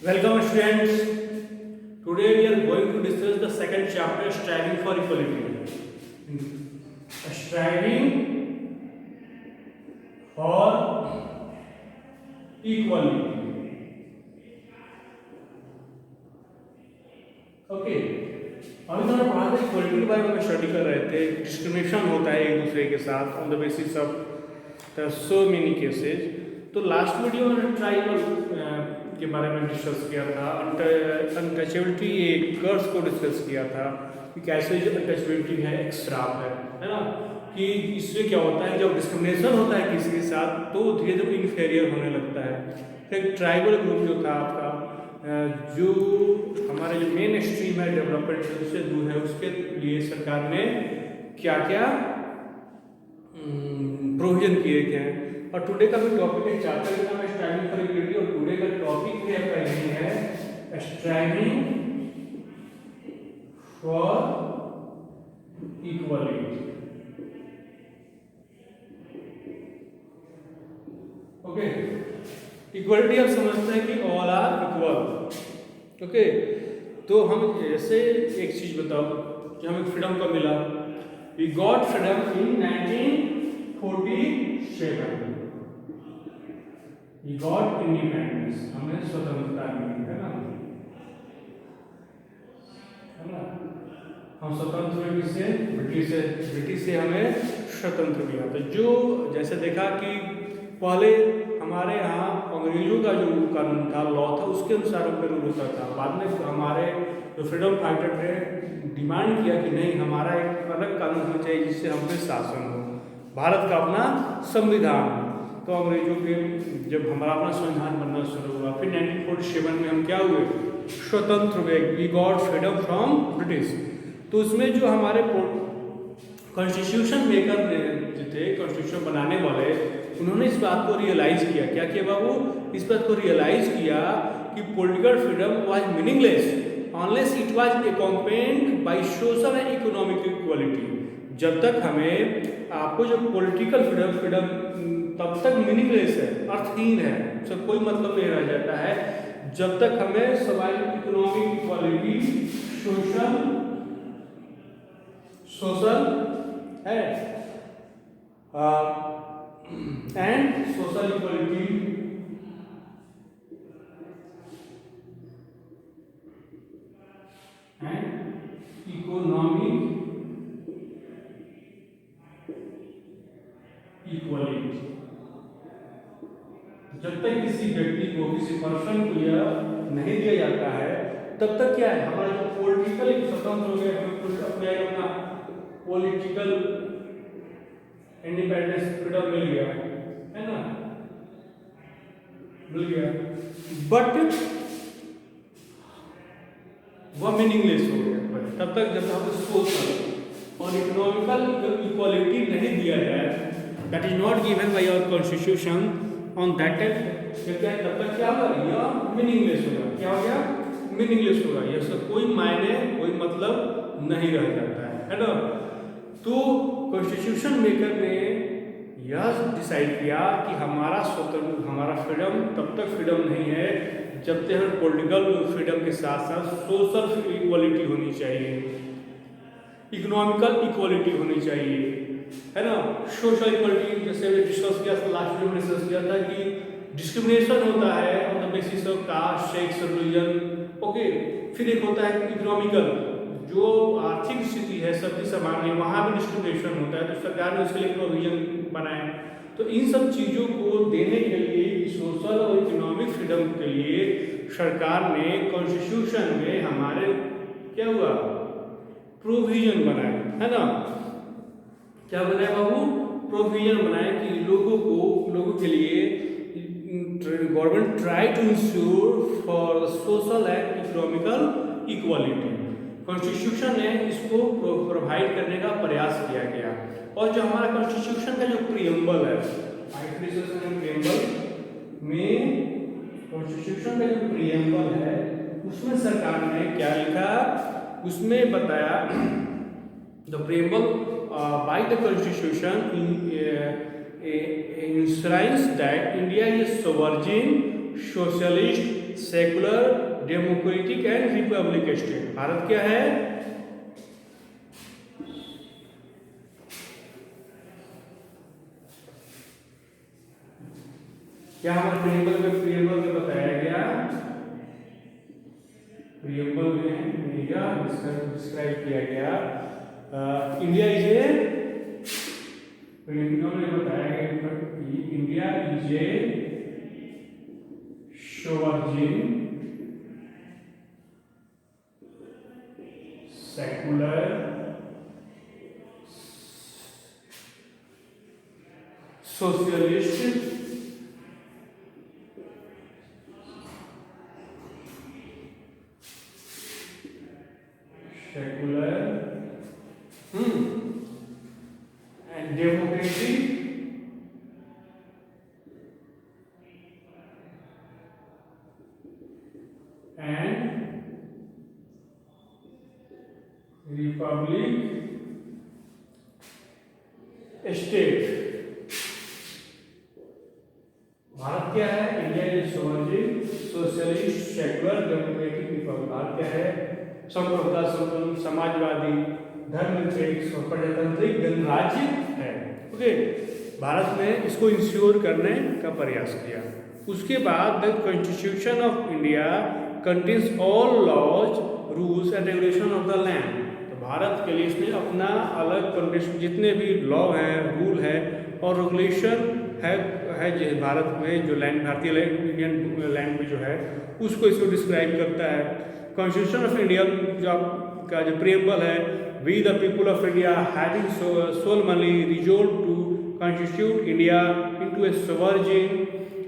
Welcome students. Today we are going to discuss the second chapter, striving for equality. Striving for equality. Okay अभी तो पढ़ा था equality के बारे में स्टडी कर रहे थे। डिस्क्रिमिनेशन होता है एक दूसरे के साथ on the basis of so many cases. तो लास्ट वीडियो में ट्राइबल के बारे में डिस्कस किया था, अनटचेबिलिटी एक कर्स को डिस्कस किया था कि कैसे जो अनटचेबिलिटी है एक श्राप है ना, कि इससे क्या होता है जब डिस्क्रिमिनेशन होता है किसी के साथ तो धीरे धीरे इन्फेरियर होने लगता है। फिर ट्राइबल ग्रुप जो था आपका, जो हमारे जो मेन स्ट्रीम है डेवलपमेंट से दूर है, उसके लिए सरकार ने क्या क्या प्रोविजन किए गए हैं। और टुडे का भी टॉपिक है, चैप्टर का नाम है स्ट्राइविंग फॉर इक्वलिटी, और टुडे का टॉपिक है आपका यही है striving for equality. Okay, equality आप समझते हैं कि ऑल आर इक्वल। ओके, तो हम जैसे एक चीज बताओ कि हमें फ्रीडम कब मिला। We got freedom in 1947। We got independence, हमें स्वतंत्रता मिली है ना, हम स्वतंत्र हुए किससे? ब्रिटिश से हमें स्वतंत्र मिला। तो जो जैसे देखा कि पहले हमारे यहाँ अंग्रेजों का जो कानून था, लॉ था, उसके अनुसार हम पे रूल होता था। बाद में हमारे जो फ्रीडम फाइटर ने डिमांड किया कि नहीं, हमारा एक अलग कानून होना चाहिए जिससे हम पे शासन हो, भारत का अपना संविधान। तो अंग्रेजों के जब हमारा अपना संविधान बनना शुरू हुआ, फिर 1947 में हम क्या हुए? स्वतंत्र हुए। We got freedom from British. तो उसमें जो हमारे कॉन्स्टिट्यूशन मेकर जो थे, कॉन्स्टिट्यूशन बनाने वाले, उन्होंने इस बात को रियलाइज किया। क्या किया बाबू? इस बात को रियलाइज किया कि political freedom was meaningless unless it was accompanied by social and economic equality. जब तक हमें आपको जो पॉलिटिकल फ्रीडम तब तक मीनिंगलेस है, अर्थहीन है, उसका कोई मतलब नहीं रह जाता है जब तक हमें सोशल इकोनॉमिक इक्वालिटी, सोशल है and social equality and economic equality, जब तक किसी व्यक्ति को, किसी पर्सन को यह नहीं दिया जाता है, तब तक क्या है, हमारा जो पॉलिटिकल स्वतंत्र हो गया, हमें अपना पॉलिटिकल इंडिपेंडेंस फ्रीडम मिल गया है ना, मिल गया, बट वह मीनिंगलेस हो गया तब तक जब हम सोशल और इकोनॉमिकल इक्वालिटी नहीं दिया जाए, that is not given by our constitution on that time, क्या तब तक क्या होगा? यह मीनिंगलेस होगा। क्या हो गया? मीनिंगलेस होगा। यह सब कोई मायने, कोई मतलब नहीं रह जाता है ना। तो कॉन्स्टिट्यूशन मेकर ने यह डिसाइड किया कि हमारा स्वतंत्र, हमारा फ्रीडम तब तक फ्रीडम नहीं है जब तक हम पॉलिटिकल फ्रीडम के साथ साथ सोशल इक्वालिटी होनी चाहिए, इकोनॉमिकल इक्वालिटी होनी चाहिए, है ना। सोशल इक्वालिटी जैसे डिस्कस किया था, लास्ट में डिस्कस किया था कि डिस्क्रिमिनेशन होता है on the basis of caste, sex, religion. Okay, फिर एक होता है इकोनॉमिकल, जो आर्थिक स्थिति है सबकी समान है, वहाँ भी डिस्क्रिमिनेशन होता है, तो सरकार ने उसके लिए प्रोविजन बनाए। तो इन सब चीज़ों को देने के लिए, सोशल और इकोनॉमिक फ्रीडम के लिए सरकार ने कॉन्स्टिट्यूशन में हमारे क्या हुआ? प्रोविजन बनाए, है ना। क्या बनाए बाबू? प्रोविजन बनाए कि लोगों के लिए government try to ensure for social and economical equality. Constitution ने इसको प्रोवाइड करने का प्रयास किया गया। और जो हमारा कॉन्स्टिट्यूशन का जो प्रीएम्बल है, कॉन्स्टिट्यूशन का जो प्रीएम्बल है, उसमें सरकार ने क्या लिखा? उसमें बताया the preamble by the constitution enshrines that India is a sovereign, socialist secular, democratic and Republic state. Bharat क्या है? क्या हमारे प्रियम्बल में बताया गया, प्रियम्बल में इंडिया डिस्क्राइब किया गया, इंडिया इज ए, प्रियम्बल में बताया गया कि India is a sovereign, secular, socialist, secular and democratic and Republic state. Bharat क्या है? India is sovereign, socialist, secular, democratic, Republic. Bharat क्या है? संप्रभुता, संपन्न, समाजवादी, धर्मनिरपेक्ष और प्रजातांत्रिक गणराज्य है। ओके, भारत ने इसको इंश्योर करने का प्रयास किया। उसके बाद the constitution of India contains all laws, rules and regulation of the land. तो भारत के लिए इसने अपना अलग कंस्टिट्यूशन, जितने भी लॉ है, रूल है और रेगुलेशन है जो भारत में जो लैंड, भारतीय इंडियन लैंड में जो है उसको इसको डिस्क्राइब करता है। कॉन्स्टिट्यूशन ऑफ इंडिया जो आपका जो प्रियम्बल है, we the people of India having solemnly resolve to constitute India into a sovereign,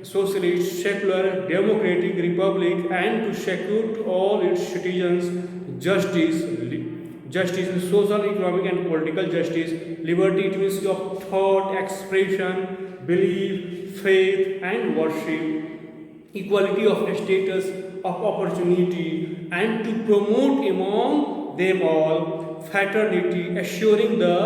socialist, secular, democratic republic and to secure to all its citizens justice in social, economic and political justice, liberty of thought, expression, belief, faith and worship, equality of status, of opportunity and to promote among them all fraternity, assuring the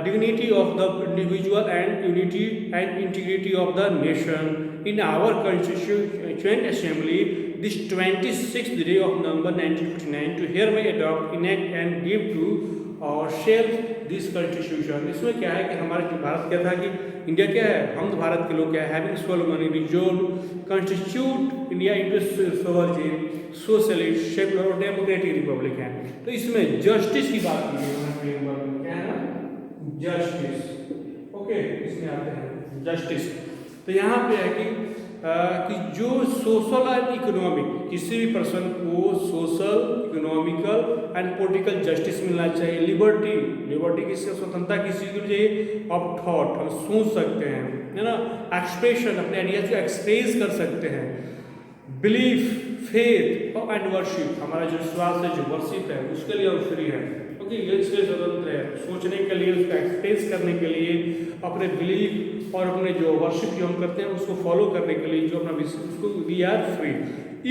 dignity of the individual and unity and integrity of the nation. In our Constituent Assembly, this 26th day of November 1949, to hereby adopt, enact and give to ourselves this Constitution. इसमें क्या है कि हमारे भारत क्या था कि India क्या है, हम तो भारत के लोग क्या है, having solemnly resolved constitute India into sovereign, socialist, secular और डेमोक्रेटिक रिपब्लिक है। तो इसमें जस्टिस की बात की गई है, क्या है ना, जस्टिस। ओके, इसमें आते हैं जस्टिस। तो यहाँ पे है कि जो सोशल एंड इकोनॉमिक, किसी भी पर्सन को social, economical and political justice मिलना चाहिए। लिबर्टी किसी स्वतंत्रता, किसी को चाहिए ऑफ थॉट, हम सोच सकते हैं, है ना, एक्सप्रेशन, अपने आइडियाज को एक्सप्रेस कर सकते हैं, बिलीफ, फेथ एंड वर्शिप, हमारा जो विश्वास है, जो वर्शिप है, उसके लिए हम फ्री है। ओके, ये इसके स्वतंत्र है, सोचने के लिए, उसका एक्सप्रेस करने के लिए, अपने बिलीफ और अपने जो वर्शिप जो हम करते हैं उसको फॉलो करने के लिए, जो अपना उसको we are free.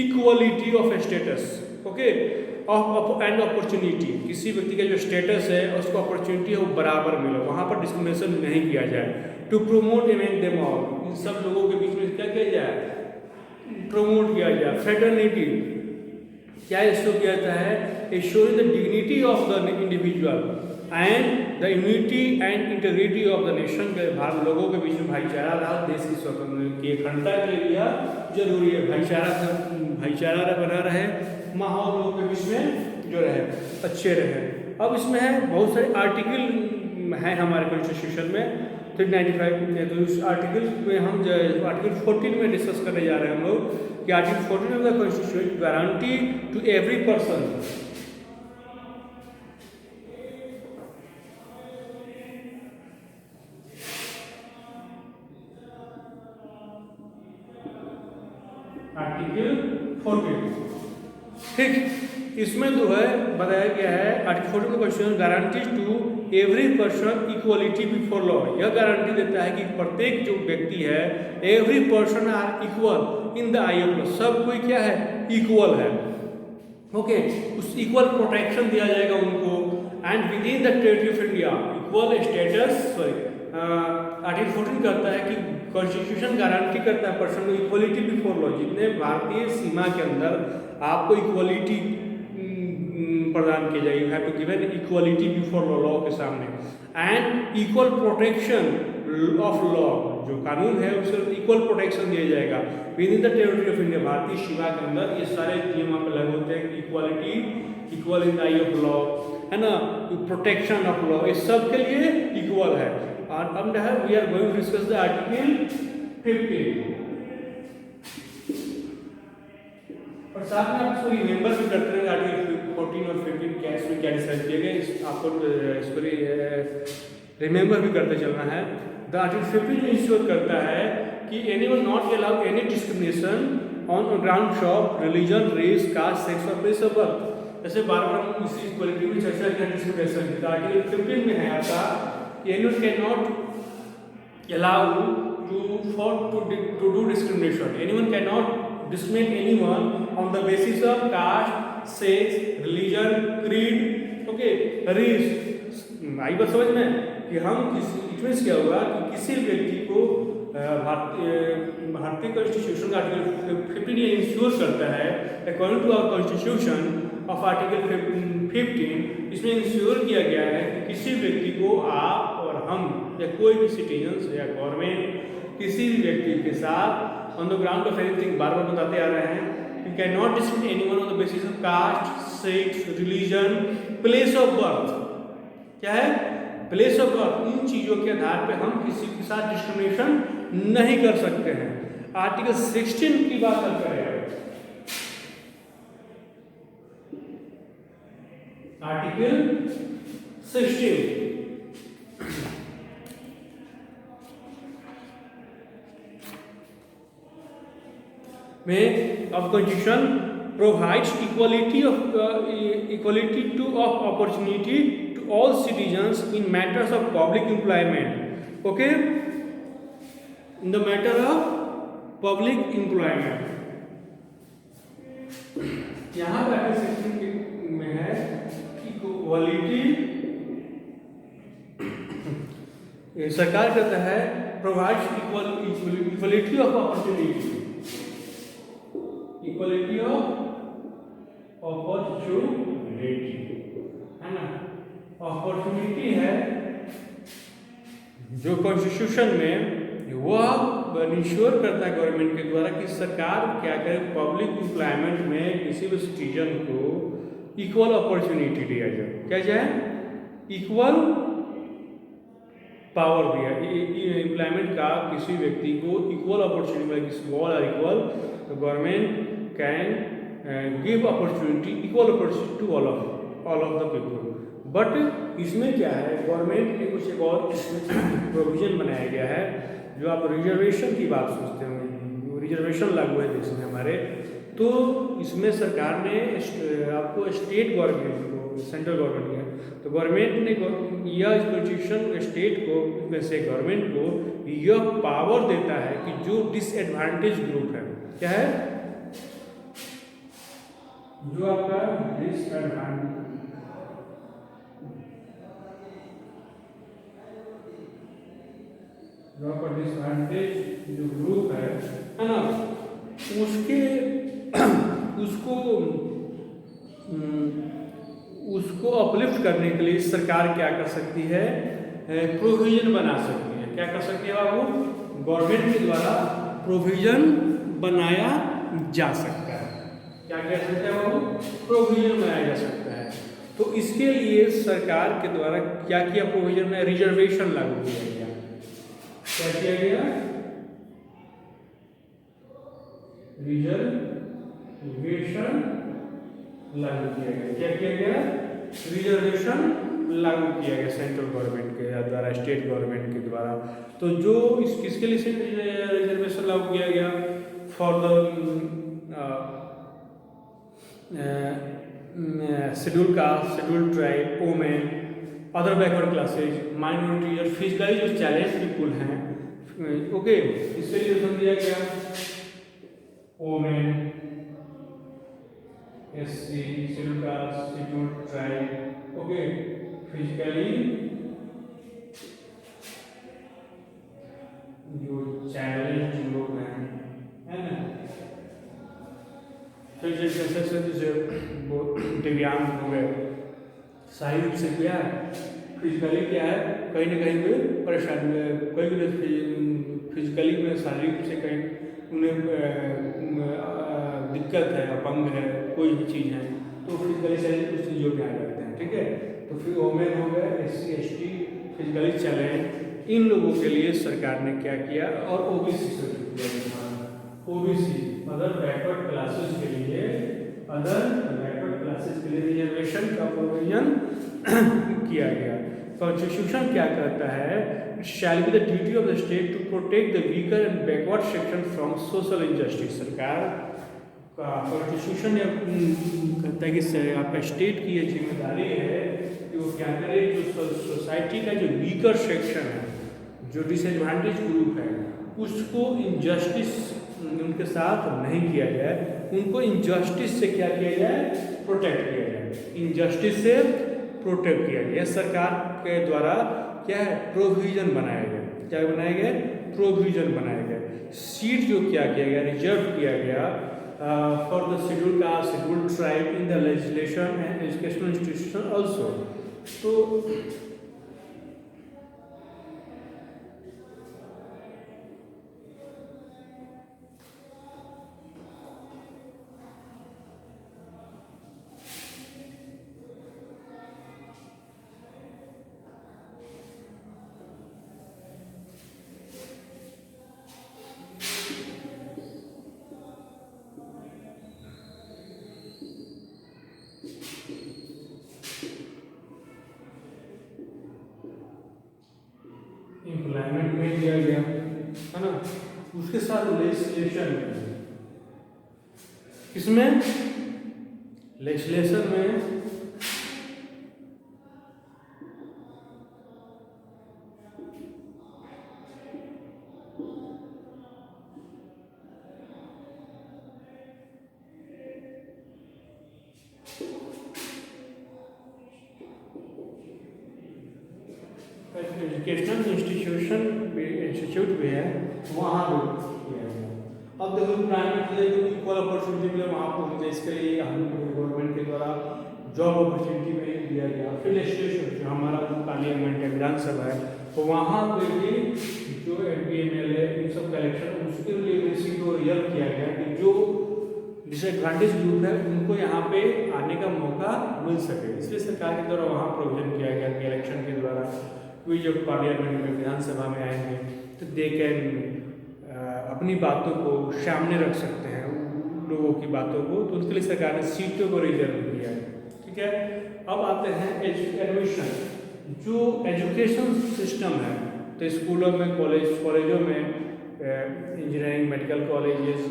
Equality of status, okay, of and opportunity, किसी व्यक्ति का जो स्टेटस है उसको अपॉर्चुनिटी है वो बराबर मिले, वहाँ पर डिस्क्रिमिनेशन नहीं किया जाए। To promote among them all, इन सब लोगों के बीच में क्या किया जाए, प्रमोट किया जाए। फ्रेटर्निटी, क्या इसको किया जाता है, assuring the dignity of the individual and the unity and integrity of the nation, के भारत लोगों के बीच में भाईचारा रहा, देश की स्वतंत्रता की अखंडता के लिए यह जरूरी है। भाईचारा बना रहे, माहौल लोगों के बीच में जो रहे, अच्छे रहे। अब इसमें है बहुत सारे आर्टिकल हैं हमारे कॉन्स्टिट्यूशन में, 395 तो इस आर्टिकल में हम आर्टिकल 14 में डिस्कस करने जा रहे हैं हम लोग कि article 14 of the constitution guarantee to every person, article 14, ठीक, इसमें जो है बताया गया है आर्टिकल 14 का question guarantees to every person equality before law, यह गारंटी देता है कि प्रत्येक जो व्यक्ति है, every person are equal in the eye of law, सब कोई क्या है, इक्वल है। ओके, उस इक्वल प्रोटेक्शन दिया जाएगा उनको, and with in the territory of India equal status, sorry article 14 कहता है कि कॉन्स्टिट्यूशन गारंटी करता है पर्सन को इक्वलिटी बिफोर लॉ। जितने भारतीय सीमा के अंदर आपको इक्वलिटी प्रदान की जाएगी, you have to given equality before law के सामने, and equal protection of law, जो कानून है उसे इक्वल प्रोटेक्शन दिया जाएगा within the territory of India. भारतीय सीमा के अंदर ये सारे नियम वहाँ पे लागू होते हैं, equality, equal in the eye of law, है ना, प्रोटेक्शन ऑफ लॉ, इस सब के लिए इक्वल है। और अब we are going to discuss the article 15, और साथ में आप इसको रिमेंबर भी करते हैं आर्टिकल 14 और 15 क्या इसमें क्या डिसाइड किए गए, आपको इसको रिमेंबर भी करते चलना है। द आर्टिकल 15 इंश्योर करता है कि anyone not allowed any discrimination on ground of religion, race, caste, sex और प्लेस ऑफ बर्थ। जैसे बार बार हम इसी इक्वालिटी में चर्चा किया डिस्क्रिमिनेशन की, आर्टिकल 15 में है आपका कि anyone can not allow to do discrimination, anyone can not discriminate anyone on the basis of caste, sex, religion, creed, okay, race। आई बात समझ में कि हम इट मीन्स क्या होगा कि किसी व्यक्ति को भारतीय कॉन्स्टिट्यूशन का आर्टिकल 15 ये इंश्योर करता है, according to our constitution of article 15 इसमें इंश्योर किया गया है कि किसी व्यक्ति को आप और हम या कोई भी सिटीजन या गवर्नमेंट किसी भी व्यक्ति के साथ on the ground of anything, बार बार बताते आ रहे हैं, you can not discriminate anyone on the basis of caste, sex, religion, place of birth. क्या है? Place of birth. इन चीजों के आधार पे हम किसी के साथ डिस्क्रिमिनेशन नहीं कर सकते हैं। आर्टिकल 16 की बात करें, आर्टिकल 16 में अब constitution provides equality to of opportunity to all citizens in matters of public employment, okay, in the matter of public employment. यहाँ पे आर्टिकल 16 में है इक्वलिटी, सरकार कहता है provides equality of opportunity, equality of opportunity, है ना। अपॉर्चुनिटी है जो कॉन्स्टिट्यूशन में वह इंश्योर करता है गवर्नमेंट के द्वारा कि सरकार क्या करे, पब्लिक एम्प्लॉयमेंट में किसी भी सिटीजन को इक्वल अपॉर्चुनिटी दिया जाए। क्या जाए? इक्वल पावर दिया एम्प्लॉयमेंट का, किसी व्यक्ति को equal opportunity, all are equal, तो government can give opportunity, equal opportunity to all of the people. But इसमें क्या है, गवर्नमेंट ने कुछ एक और प्रोविजन बनाया गया है, जो आप रिजर्वेशन की बात सोचते होंगे, रिजर्वेशन लागू है देश में हमारे, तो इसमें सरकार ने आपको स्टेट गवर्नमेंट को, सेंट्रल गवर्नमेंट ने, तो गवर्नमेंट ने यह कॉन्स्टिट्यूशन स्टेट को, वैसे गवर्नमेंट को यह पावर देता है कि जो डिसएडवांटेज ग्रुप है, क्या है, जो आपका डिसएडवांटेज, जो आपका डिसएडवांटेज जो ग्रुप है ना, उसको अपलिफ्ट करने के लिए सरकार क्या कर सकती है, प्रोविजन बना सकती है। क्या कर सकती है बाबू? गवर्नमेंट के द्वारा प्रोविजन बनाया जा सकता है। क्या कह सकते हैं बाबू? प्रोविजन बनाया जा सकता है। तो इसके लिए सरकार के द्वारा क्या किया, प्रोविजन में रिजर्वेशन लागू किया गया। क्या किया गया? रिजर्वेशन लागू किया गया। क्या किया गया? रिजर्वेशन लागू किया गया सेंट्रल गवर्नमेंट के द्वारा, स्टेट गवर्नमेंट के द्वारा। तो जो इस किसके लिए रिजर्वेशन लागू किया गया? For the schedule caste, schedule tribe, women, other backward classes, minority और फिजिकली जो चैलेंज पीपुल हैं, ओके, इसके लिए दिया गया women, SC, schedule caste, schedule tribe, okay, physically challenge लोग हैं, है ना। फिर जैसे वो दिव्यांग हो गए, शारीरिक से क्या है, फिजिकली क्या है, कहीं ना कहीं पे परेशानी है, कोई फिजिकली में शारीरिक से कहीं उन्हें दिक्कत है, अपंग है, कोई भी चीज़ है, तो फिजिकली शारीरिक कुछ चीज़ों में आ जाते हैं, ठीक है। तो फिर वोमेन हो गए, SC ST, फिजिकली चैलेंज, इन लोगों के लिए सरकार ने क्या किया, और OBC OBC other backward classes के लिए, अदर बैकवर्ड क्लासेस के लिए रिजर्वेशन का प्रोविजन किया गया। कॉन्स्टिट्यूशन क्या कहता है, shall be the duty of the state to protect the weaker and backward section from social injustice. सरकार का कॉन्स्टिट्यूशन कहता है कि आपका स्टेट की ये जिम्मेदारी है कि वो क्या करे, जो सोसाइटी का जो वीकर सेक्शन है, जो डिसएडवांटेज ग्रुप है, उसको इनजस्टिस उनके साथ नहीं किया जाए, उनको इनजस्टिस से क्या किया जाए, प्रोटेक्ट किया जाए, इनजस्टिस से प्रोटेक्ट किया जाए। सरकार के द्वारा क्या है, प्रोविजन बनाया गया, क्या बनाया गया, प्रोविजन बनाया गया। सीट जो क्या किया गया, रिजर्व किया गया for the schedule caste, schedule tribe in the legislation and educational institution also. तो इम्प्लायमेंट में दिया गया है ना, उसके साथ लेजिस्लेशन किसमें, लेजिस्लेशन में एजुकेशनल इंस्टीट्यूट भी है, वहाँ भी किया गया। अब देखो प्राइवेट को इक्वल अपॉर्चुनिटी मिले, वहाँ पर मुझे इसके लिए हम गवर्नमेंट के द्वारा जॉब अपॉर्चुनिटी में दिया गया। फिर लेजिस्लेशन जो हमारा पार्लियामेंट है, विधानसभा है, तो वहाँ पे भी जो MP MLA इन सब का इलेक्शन, उसके लिए भी सीट को रिजर्व किया गया कि जो डिसएडवांटेज ग्रुप है उनको यहाँ पे आने का मौका मिल सके। इसलिए सरकार के द्वारा वहाँ प्रोविजन किया गया कि इलेक्शन के द्वारा कोई जब पार्लियामेंट में, विधानसभा में आएंगे तो दे कैन अपनी बातों को सामने रख सकते हैं, लोगों की बातों को, तो उसके लिए सरकार ने सीटों को रिजर्व किया है, ठीक है। अब आते हैं एडमिशन, जो एजुकेशन सिस्टम है, तो स्कूलों में, कॉलेजों में, इंजीनियरिंग, मेडिकल कॉलेजेस,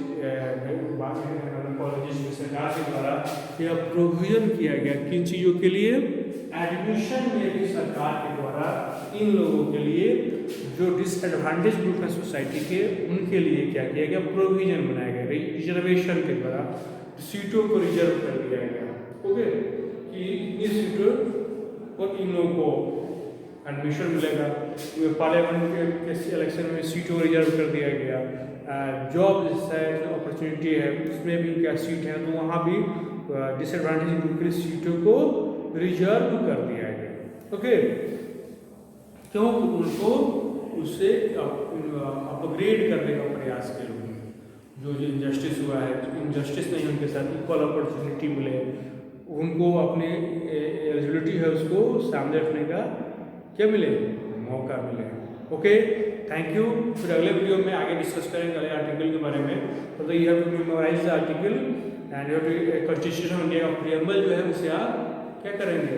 कॉलेजेस में सरकार के द्वारा यह प्रोविजन किया गया किन चीज़ों के लिए, एडमिशन में भी सरकार के द्वारा इन लोगों के लिए जो डिसएडवांटेज ग्रुप है सोसाइटी के, उनके लिए क्या किया गया, प्रोविजन बनाया गया, रिजर्वेशन के द्वारा सीटों को रिजर्व कर दिया गया, ओके, कि इस सीटों पर इन लोगों को एडमिशन मिलेगा। पार्लियामेंट के इलेक्शन में सीटों को रिजर्व कर दिया गया। जॉब अपॉर्चुनिटी है, उसमें भी क्या सीट है, तो वहाँ भी डिसएडवांटेज ग्रुप के सीटों को रिजर्व कर दिया गया, ओके, क्योंकि उनको उससे अपग्रेड करने का प्रयास किया। जो इनजस्टिस हुआ है, इनजस्टिस नहीं, उनके साथ इक्वल अपॉर्चुनिटी मिले, उनको अपनी एलिजिबिलिटी है उसको सामने रखने का क्या मिले, मौका मिले, ओके, थैंक यू। फिर अगले वीडियो में आगे डिस्कस करेंगे अगले आर्टिकल के बारे में। तो you have to memorize the article and you have to constitution of India का प्रीएम्बल जो है उसे आप क्या करेंगे,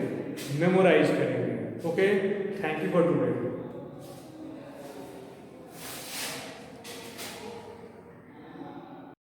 मेमोराइज करेंगे, okay, thank you for today.